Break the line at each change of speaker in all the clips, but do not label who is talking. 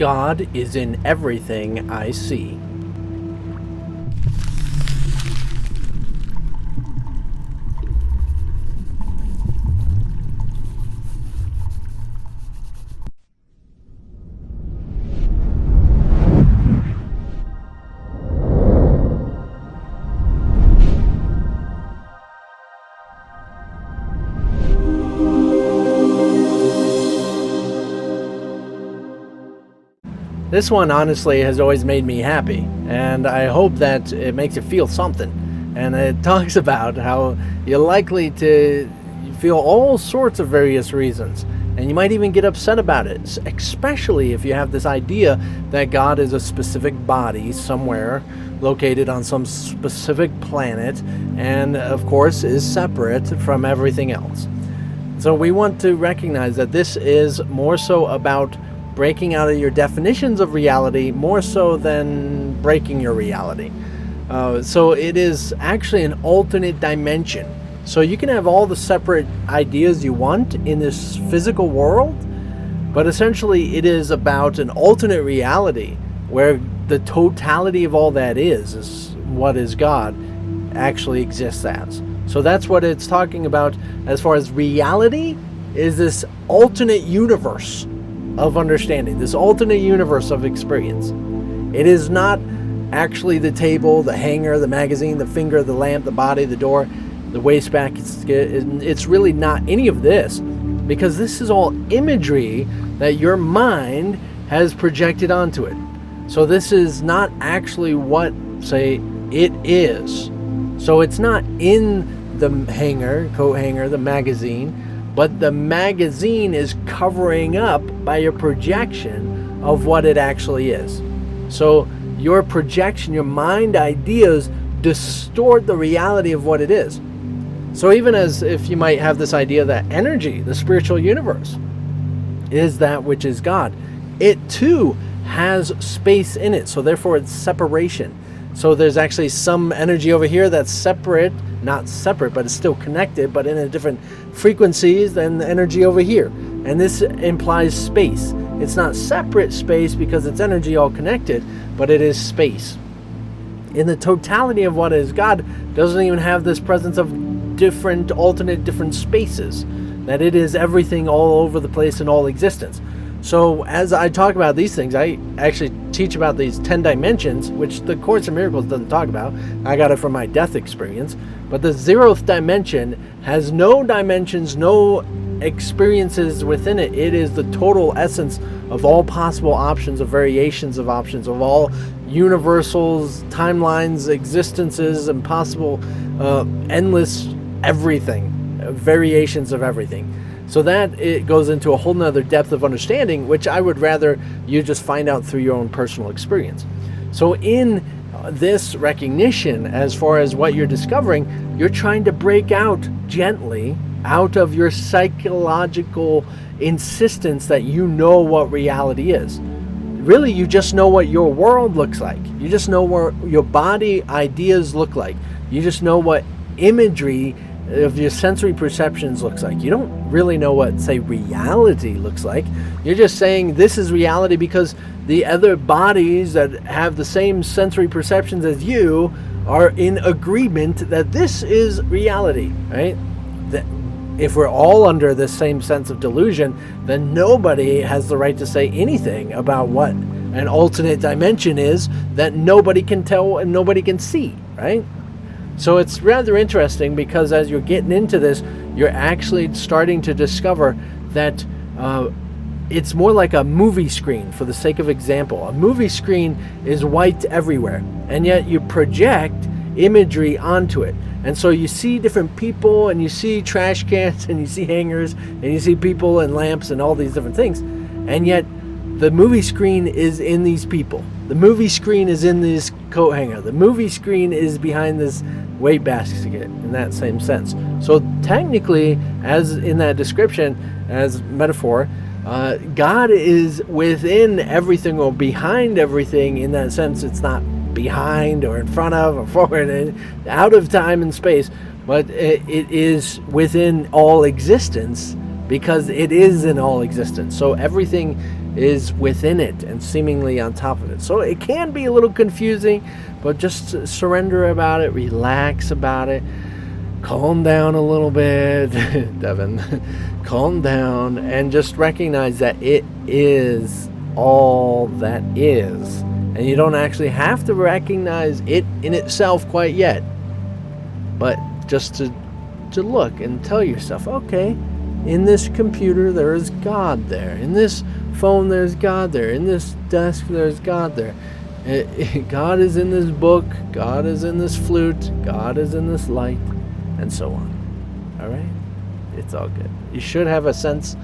God is in everything I see. This one honestly has always made me happy, and I hope that it makes you feel something. And it talks about how you're likely to feel all sorts of various reasons, and you might even get upset about it, especially if you have this idea that God is a specific body somewhere located on some specific planet, and of course is separate from everything else. So we want to recognize that this is more so about breaking out of your definitions of reality more so than breaking your reality. So it is actually an alternate dimension. So you can have all the separate ideas you want in this physical world, but essentially it is about an alternate reality where the totality of all that is what is God actually exists as. So that's what it's talking about as far as reality is this alternate universe of understanding, this alternate universe of experience. It is not actually the table, the hanger, the magazine, the finger, the lamp, the body, the door, the waste basket. It's really not any of this, because this is all imagery that your mind has projected onto it. So this is not actually what, say, it is. So it's not in the hanger, coat hanger, the magazine, but the magazine is covering up by your projection of what it actually is. So your projection, your mind ideas distort the reality of what it is. So even as if you might have this idea that energy, the spiritual universe, is that which is God, it too has space in it. So therefore it's separation. So there's actually some energy over here that's separate, not separate, but it's still connected, but in a different frequencies than the energy over here. And this implies space. It's not separate space because it's energy all connected, but it is space. In the totality of what is God doesn't even have this presence of different, alternate, different spaces, that it is everything all over the place in all existence. So as I talk about these things, I actually teach about these 10 dimensions, which the Course in Miracles doesn't talk about. I got it from my death experience. But the 0th dimension has no dimensions, no experiences within it. It is the total essence of all possible options, of variations of options, of all universals, timelines, existences, and possible endless everything, variations of everything. So that it goes into a whole nother depth of understanding, which I would rather you just find out through your own personal experience. So in this recognition, as far as what you're discovering, you're trying to break out gently out of your psychological insistence that you know what reality is. Really, you just know what your world looks like. You just know what your body ideas look like. You just know what imagery of your sensory perceptions looks like. You don't really know what, say, reality looks like. You're just saying this is reality because the other bodies that have the same sensory perceptions as you are in agreement that this is reality, right? That if we're all under this same sense of delusion, then nobody has the right to say anything about what an alternate dimension is that nobody can tell and nobody can see, right? So it's rather interesting because as you're getting into this, you're actually starting to discover that it's more like a movie screen, for the sake of example. A movie screen is white everywhere, and yet you project imagery onto it. And so you see different people, and you see trash cans, and you see hangers, and you see people and lamps and all these different things. And yet the movie screen is in these people. The movie screen is in this coat hanger. The movie screen is behind this weight basket in that same sense. So technically, as in that description, as metaphor, God is within everything or behind everything in that sense. It's not behind or in front of or forward, out of time and space, but it is within all existence because it is in all existence. So everything is within it and seemingly on top of it. So it can be a little confusing, but just surrender about it, relax about it, calm down a little bit, Devin, calm down, and just recognize that it is all that is. And you don't actually have to recognize it in itself quite yet, but just to look and tell yourself, okay, in this computer there is God there, in this phone there's God there, in this desk there's God there, God is in this book, God is in this flute, God is in this light, and so on. All right, it's all good. You should have a sense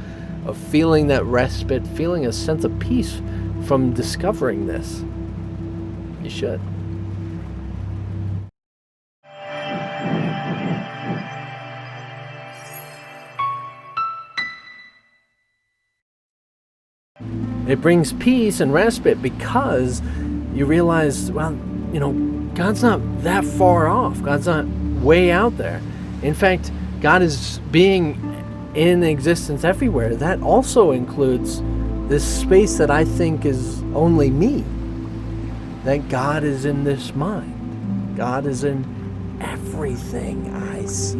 of feeling that respite, feeling a sense of peace from discovering this. You should. It brings peace and respite because you realize, well, God's not that far off. God's not way out there. In fact, God is being in existence everywhere. That also includes this space that I think is only me. That God is in this mind. God is in everything I see.